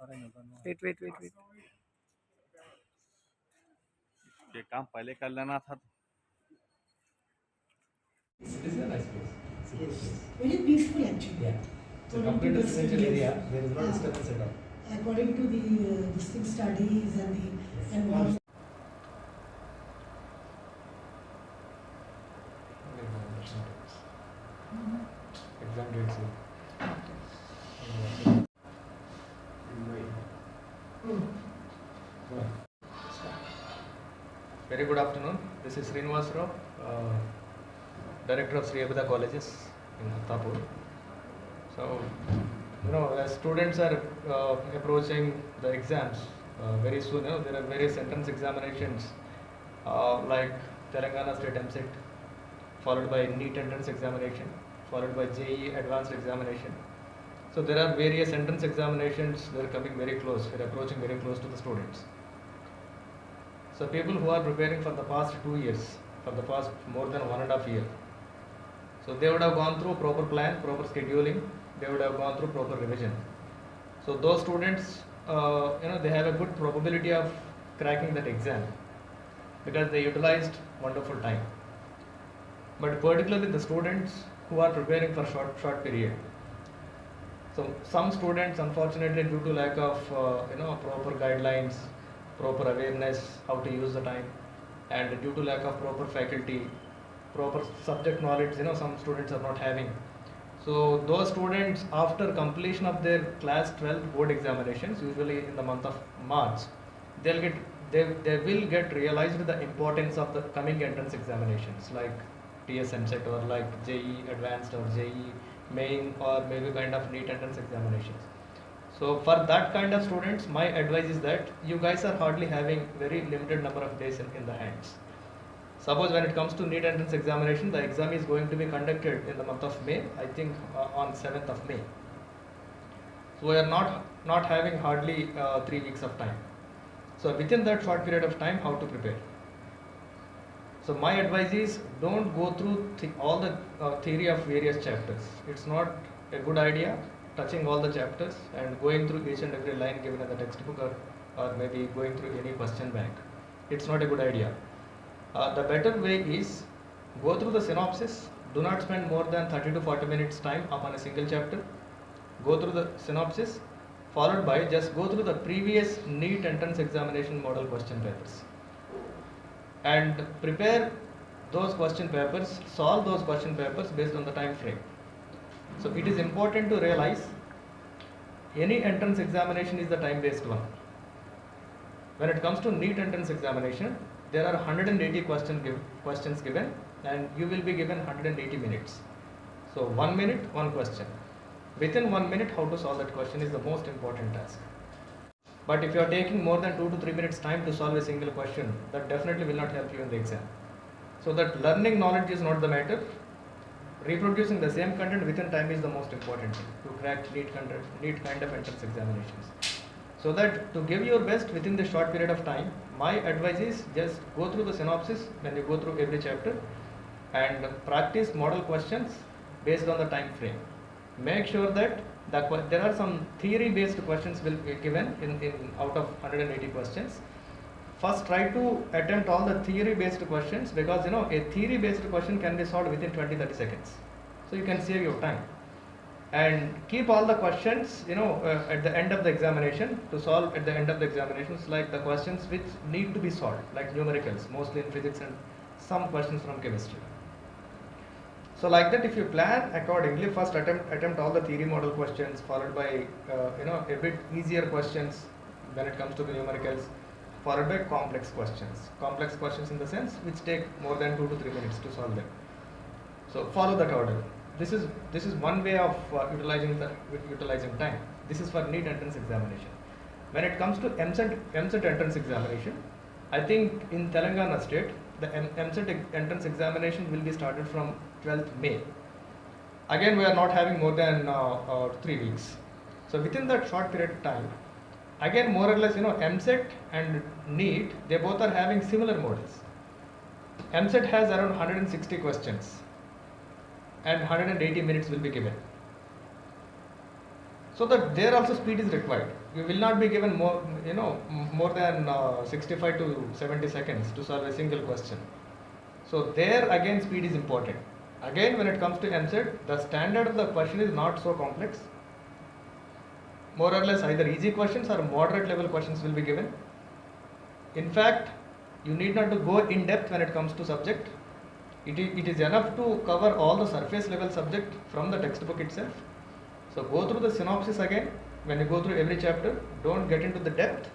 Wait. ये काम पहले कर लेना था। It is a nice place. It's a good place. Very peaceful actually. Yeah. It's a complete residential area. There is no disturbance at all. According to the studies and the environment. Exam dates. Very good afternoon. This is Srinivas, Director of abhida colleges in Attapur. So, as students are approaching the exams very soon, there are various entrance examinations like Telangana State MCET, followed by NEET entrance examination, followed by JEE advanced examination. So there are various entrance examinations. They are coming very close. We are approaching very close to the students. So people who are preparing for the past 2 years, for the past more than 1.5 years, so they would have gone through proper plan, proper scheduling. They would have gone through proper revision. So those students, they have a good probability of cracking that exam because they utilized wonderful time. But particularly the students who are preparing for short period. So some students, unfortunately, due to lack of proper guidelines, proper awareness how to use the time, and due to lack of proper faculty, proper subject knowledge, some students are not having. So those students, after completion of their class 12 board examinations, usually in the month of March, they will get realized the importance of the coming entrance examinations like TS MCET or like JEE Advanced or JEE Main or maybe kind of NEET entrance examinations. So for that kind of students, my advice is that you guys are hardly having very limited number of days in the hands. Suppose when it comes to NEET entrance examination, the exam is going to be conducted in the month of May, I think on 7th of May. So we are not having hardly 3 weeks of time. So within that short period of time, how to prepare? So my advice is don't go through all the theory of various chapters. It's not a good idea touching all the chapters and going through each and every line given in the textbook or maybe going through any question bank. It's not a good idea. The better way is go through the synopsis. Do not spend more than 30 to 40 minutes time upon a single chapter. Go through the synopsis, followed by just go through the previous NEET entrance examination model question papers and prepare those question papers, solve those question papers based on the time frame. So it is important to realize any entrance examination is the time based one. When it comes to NEET entrance examination, there are 180 questions given and you will be given 180 minutes. So 1 minute, one question. Within 1 minute, how to solve that question is the most important task. But if you are taking more than 2 to 3 minutes time to solve a single question, that definitely will not help you in the exam. So that learning knowledge is not the matter. Reproducing the same content within time is the most important thing to crack NEET kind of entrance examinations. So that to give your best within the short period of time, my advice is just go through the synopsis when you go through every chapter and practice model questions based on the time frame. Make sure that there are some theory based questions will be given in out of 180 questions. First try to attempt all the theory based questions because a theory based question can be solved within 20-30 seconds. So you can save your time. And keep all the questions at the end of the examination to solve at the end of the examinations, like the questions which need to be solved, like numericals, mostly in physics and some questions from chemistry. So like that, if you plan accordingly, first attempt all the theory model questions, followed by a bit easier questions when it comes to the numericals, followed by complex questions in the sense which take more than 2 to 3 minutes to solve them. So follow that order. This is one way of utilizing time. This is for NEET entrance examination. When it comes to MCET entrance examination, I think in Telangana state the MCET entrance examination will be started from 12th May. Again, we are not having more than 3 weeks. So within that short period of time, again more or less MCET and NEET, they both are having similar models. MCET has around 160 questions and 180 minutes will be given. So that there also speed is required. You will not be given more, more than 65 to 70 seconds to solve a single question. So there again speed is important. Again, when it comes to MCET, the standard of the question is not so complex. More or less either easy questions or moderate level questions will be given. In fact, you need not to go in depth when it comes to subject. It is enough to cover all the surface level subject from the textbook itself. So go through the synopsis again. When you go through every chapter, don't get into the depth.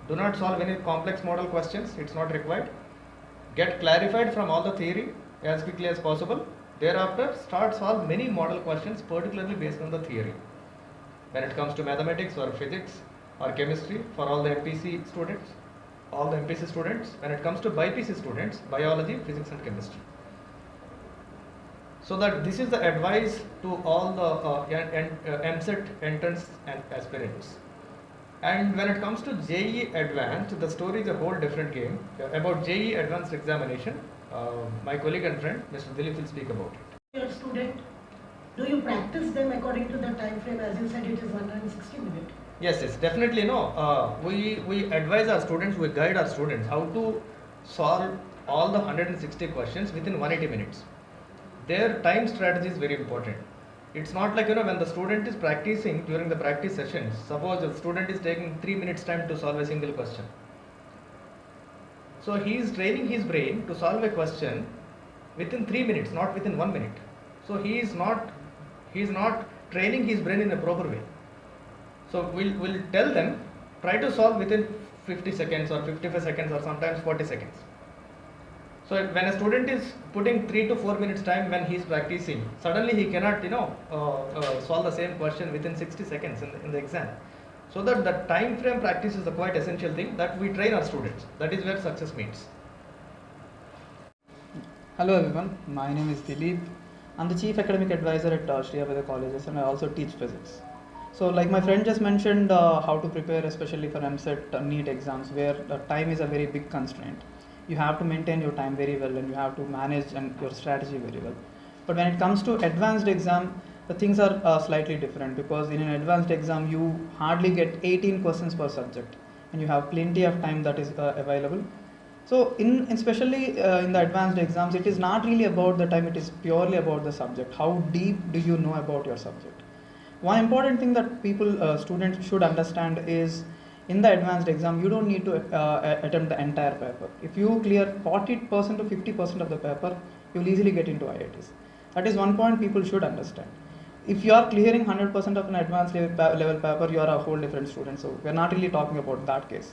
Do not solve any complex model questions. It's not required. Get clarified from all the theory as quickly as possible. Thereafter, start solve many model questions, particularly based on the theory. When it comes to mathematics or physics or chemistry for all the MPC students, when it comes to BPC students, biology, physics and chemistry. So that this is the advice to all the MCET entrants and aspirants. And when it comes to JEE Advanced, the story is a whole different game. About JEE Advanced examination, my colleague and friend, Mr. Dilip will speak about it. Your student, do you practice them according to the time frame? As you said, it is 160 minutes. Yes, definitely. No, we advise our students, we guide our students how to solve all the 160 questions within 180 minutes. Their time strategy is very important. It's not like, when the student is practicing during the practice sessions, suppose the student is taking 3 minutes time to solve a single question. So he is training his brain to solve a question within 3 minutes, not within 1 minute. So he is not training his brain in a proper way. So we'll tell them, try to solve within 50 seconds or 55 seconds or sometimes 40 seconds. So when a student is putting 3 to 4 minutes time when he is practicing, suddenly he cannot solve the same question within 60 seconds in the exam. So that the time frame practice is a quite essential thing that we train our students. That is where success means. Hello everyone, my name is Dilip. I'm the Chief Academic Advisor at Sri Aveda Colleges and I also teach physics. So like my friend just mentioned how to prepare especially for MCET NEET exams where time is a very big constraint. You have to maintain your time very well and you have to manage your strategy very well. But when it comes to advanced exam, the things are slightly different because in an advanced exam you hardly get 18 questions per subject and you have plenty of time that is available. So especially in the advanced exams, it is not really about the time, it is purely about the subject. How deep do you know about your subject? One important thing that students should understand is in the advanced exam, you don't need to attempt the entire paper. If you clear 40% to 50% of the paper, you'll easily get into IITs. That is one point people should understand. If you are clearing 100% of an advanced level paper, you are a whole different student. So we're not really talking about that case.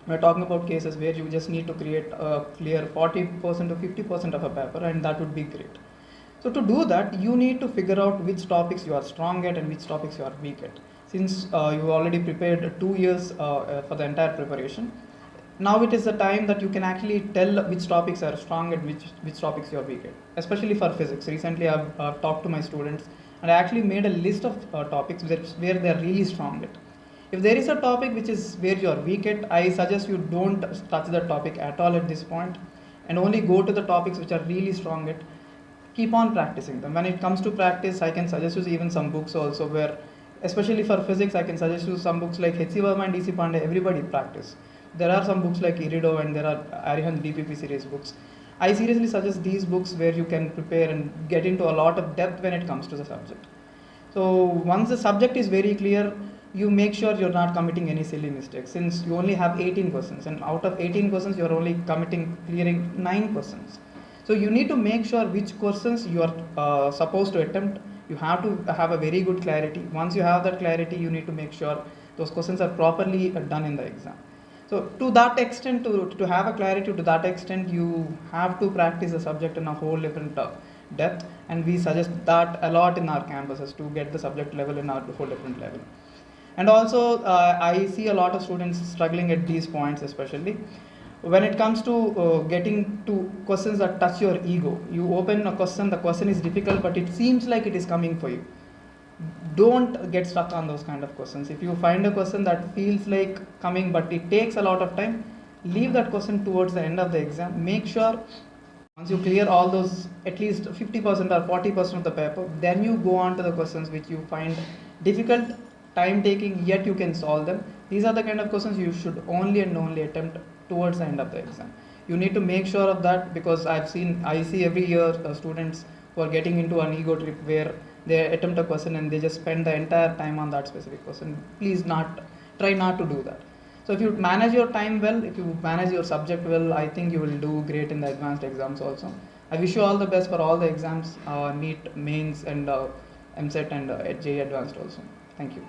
We're talking about cases where you just need to clear 40% to 50% of a paper and that would be great. So to do that, you need to figure out which topics you are strong at and which topics you are weak at. Since you already prepared 2 years for the entire preparation, now it is the time that you can actually tell which topics are strong and which topics you are weak at. Especially for physics. Recently I've talked to my students and I actually made a list of topics where they are really strong at. If there is a topic which is where you are weak at, I suggest you don't touch that topic at all at this point and only go to the topics which are really strong at. Keep on practicing them. When it comes to practice, I can suggest you even some books also where, especially for physics, I can suggest you some books like H.C. Verma and D.C. Pandey, everybody practice. There are some books like Irido and there are Arihant DPP series books. I seriously suggest these books where you can prepare and get into a lot of depth when it comes to the subject. So once the subject is very clear, you make sure you're not committing any silly mistakes since you only have 18 questions and out of 18 questions you're only clearing 9 questions. So you need to make sure which questions you are supposed to attempt. You have to have a very good clarity. Once you have that clarity, you need to make sure those questions are properly done in the exam. So to that extent, to have a clarity to that extent, you have to practice the subject in a whole different depth, and we suggest that a lot in our campuses to get the subject level in a whole different level. And also I see a lot of students struggling at these points, especially when it comes to getting to questions that touch your ego. You open a question, the question is difficult but it seems like it is coming for you. Don't get stuck on those kind of questions. If you find a question that feels like coming but it takes a lot of time, leave that question towards the end of the exam. Make sure Once you clear all those, at least 50% or 40% of the paper, then you go on to the questions which you find difficult, time taking, yet you can solve them. These are the kind of questions you should only and only attempt towards the end of the exam. You need to make sure of that, because I see every year students who are getting into an ego trip where they attempt a question and they just spend the entire time on that specific question. Please try not to do that. So if you manage your time well, if you manage your subject well, I think you will do great in the advanced exams also. I wish you all the best for all the exams, NEET, mains and MSET and JEE advanced also. Thank you.